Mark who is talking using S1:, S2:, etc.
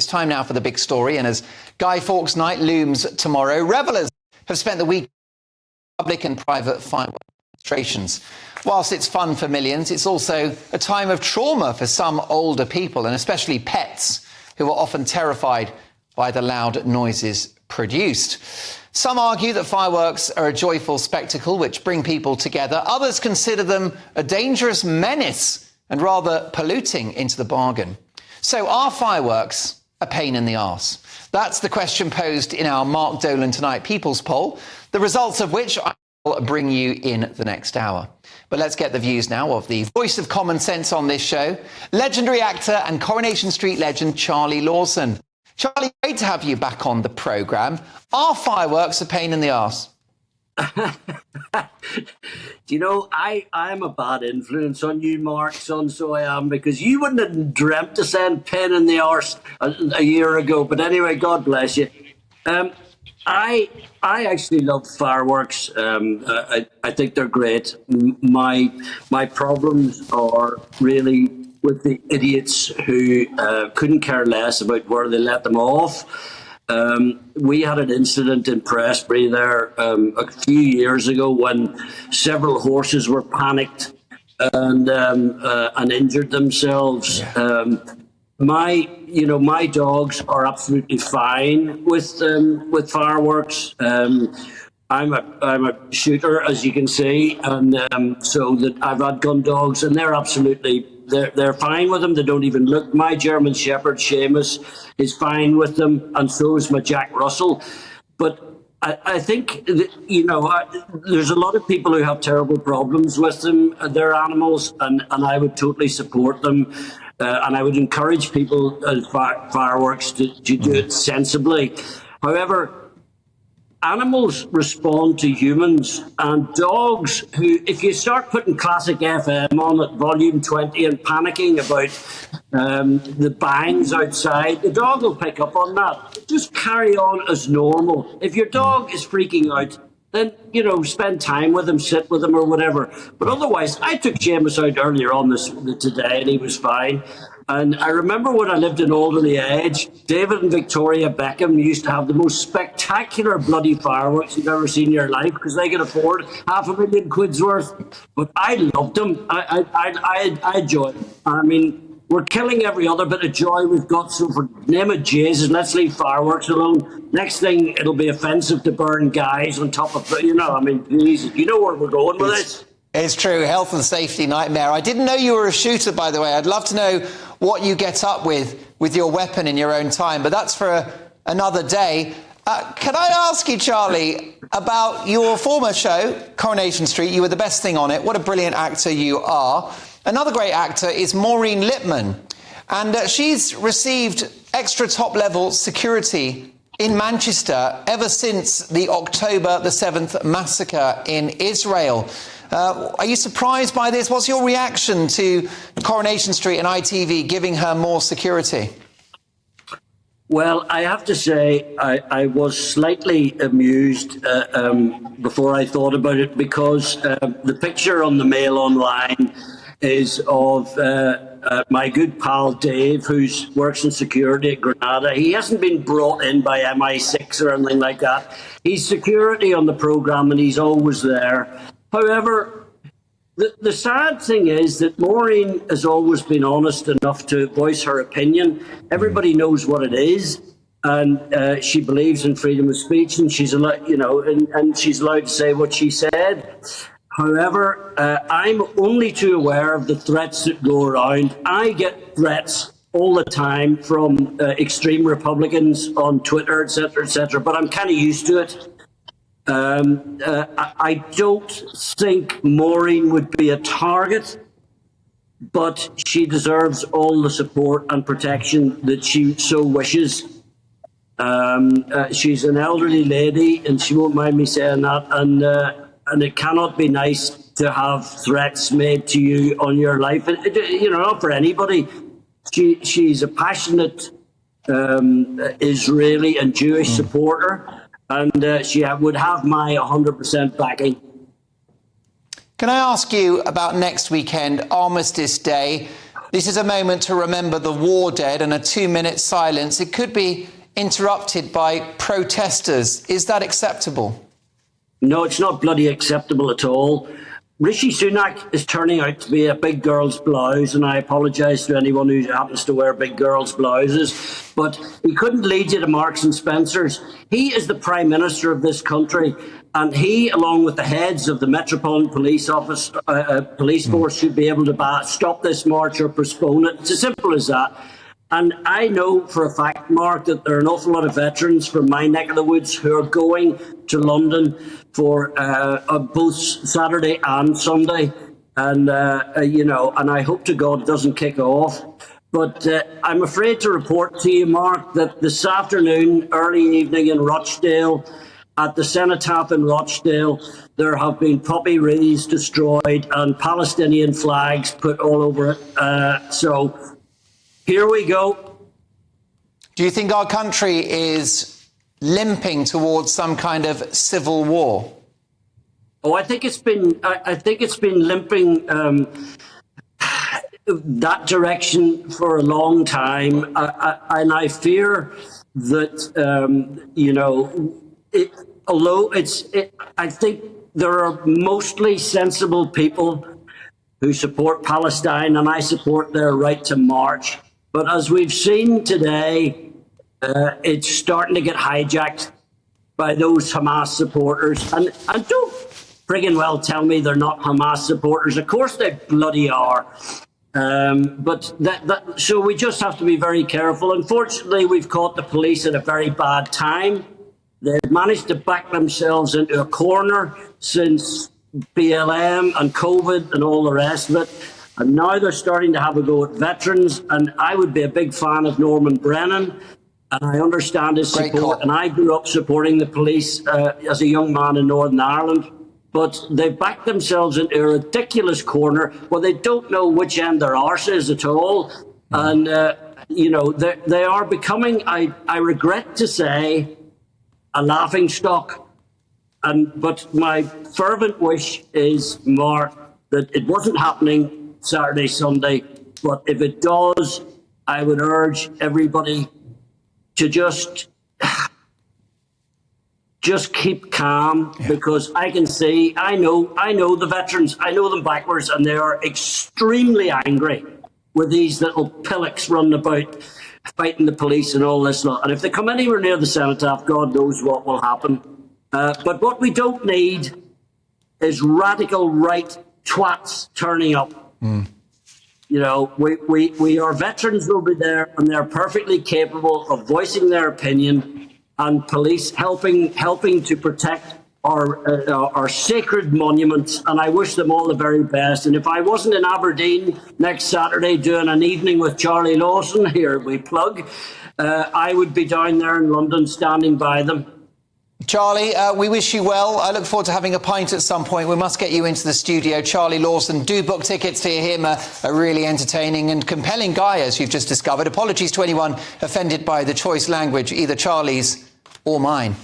S1: It's time now for the big story, and as Guy Fawkes Night looms tomorrow, revellers have spent the week public and private fireworks demonstrations. Whilst it's fun for millions, it's also a time of trauma for some older people, and especially pets, who are often terrified by the loud noises produced. Some argue that fireworks are a joyful spectacle which bring people together. Others consider them a dangerous menace and rather polluting into the bargain. So are fireworks a pain in the arse? That's the question posed in our Mark Dolan Tonight People's Poll, the results of which I will bring you in the next hour. But let's get the views now of the voice of common sense on this show, legendary actor and Coronation Street legend Charlie Lawson. Charlie, great to have you back on the programme. Are fireworks a pain in the arse?
S2: Do you know, I'm a bad influence on you, Mark, son, so I am, because you wouldn't have dreamt to send pain in the arse a year ago. But anyway, God bless you. I actually love fireworks. I think they're great. My problems are really with the idiots who couldn't care less about where they let them off. We had an incident in Prestbury there a few years ago when several horses were panicked and injured themselves. Yeah. My dogs are absolutely fine with fireworks. I'm a shooter, as you can see, and so that I've had gun dogs, and they're absolutely. They're fine with them. They don't even look. My German Shepherd, Seamus, is fine with them, and so is my Jack Russell. But I think, there's a lot of people who have terrible problems with them, their animals, and I would totally support them. And I would encourage people, fireworks, to do it sensibly. However, animals respond to humans, and dogs who, if you start putting classic FM on at volume 20 and panicking about the bangs outside, the dog will pick up on that. Just carry on as normal. If your dog is freaking out, then, spend time with him, sit with him or whatever. But otherwise, I took Seamus out earlier on today and he was fine. And I remember when I lived in Alderley Edge, David and Victoria Beckham used to have the most spectacular bloody fireworks you've ever seen in your life, because they could afford £500,000 worth. But I loved them. I enjoyed them. I mean, we're killing every other bit of joy we've got, so for the name of Jesus, let's leave fireworks alone. Next thing, it'll be offensive to burn guys on top of, Jesus, you know where we're going with this?
S1: It's true, health and safety nightmare. I didn't know you were a shooter, by the way. I'd love to know what you get up with your weapon in your own time, but that's for another day. Can I ask you, Charlie, about your former show, Coronation Street? You were the best thing on it. What a brilliant actor you are. Another great actor is Moren Litman, and she's received extra top-level security in Manchester ever since the October the 7th massacre in Israel. Are you surprised by this? What's your reaction to Coronation Street and ITV giving her more security?
S2: Well, I have to say I was slightly amused before I thought about it, because the picture on the Mail Online is of my good pal Dave, who works in security at Granada. He hasn't been brought in by MI6 or anything like that. He's security on the programme and he's always there. However, the sad thing is that Maureen has always been honest enough to voice her opinion. Everybody knows what it is, and she believes in freedom of speech, and she's allowed, and she's allowed to say what she said. However, I'm only too aware of the threats that go around. I get threats all the time from extreme Republicans on Twitter, etc., but I'm kind of used to it. I don't think Maureen would be a target, but she deserves all the support and protection that she so wishes. She's an elderly lady, and she won't mind me saying that, and it cannot be nice to have threats made to you on your life. Not for anybody. She's a passionate Israeli and Jewish supporter. And she would have my 100% backing.
S1: Can I ask you about next weekend, Armistice Day? This is a moment to remember the war dead, and a 2-minute silence, it could be interrupted by protesters. Is that acceptable?
S2: No, it's not bloody acceptable at all. Rishi Sunak is turning out to be a big girl's blouse, and I apologise to anyone who happens to wear big girls' blouses, but he couldn't lead you to Marks and Spencer's. He is the Prime Minister of this country, and he, along with the heads of the Metropolitan Police Office, police force, should be able to stop this march or postpone it. It's as simple as that. And I know for a fact, Mark, that there are an awful lot of veterans from my neck of the woods who are going to London for both Saturday and Sunday. And, and I hope to God it doesn't kick off. But I'm afraid to report to you, Mark, that this afternoon, early evening in Rochdale, at the Cenotaph in Rochdale, there have been poppy wreaths destroyed and Palestinian flags put all over it. So here we go.
S1: Do you think our country is limping towards some kind of civil war?
S2: Oh, I think it's been limping that direction for a long time, and I fear that I think there are mostly sensible people who support Palestine, and I support their right to march. But as we've seen today, it's starting to get hijacked by those Hamas supporters. And don't friggin' well tell me they're not Hamas supporters. Of course they bloody are. So we just have to be very careful. Unfortunately, we've caught the police at a very bad time. They've managed to back themselves into a corner since BLM and COVID and all the rest of it. And now they're starting to have a go at veterans. And I would be a big fan of Norman Brennan. And I understand his support. And I grew up supporting the police as a young man in Northern Ireland. But they've backed themselves into a ridiculous corner where they don't know which end their arse is at all. And, they are becoming, I regret to say, a laughingstock. But my fervent wish is, Mark, that it wasn't happening Saturday, Sunday. But if it does, I would urge everybody to just keep calm, because I can see, I know the veterans, I know them backwards, and they are extremely angry with these little pillocks running about fighting the police and all this lot. And if they come anywhere near the Cenotaph, God knows what will happen. But what we don't need is radical right twats turning up. Our veterans will be there, and they're perfectly capable of voicing their opinion, and police helping to protect our sacred monuments. And I wish them all the very best. And if I wasn't in Aberdeen next Saturday doing an evening with Charlie Lawson, here we plug, I would be down there in London standing by them.
S1: Charlie, we wish you well. I look forward to having a pint at some point. We must get you into the studio. Charlie Lawson, do book tickets to hear him, a really entertaining and compelling guy, as you've just discovered. Apologies to anyone offended by the choice language, either Charlie's or mine.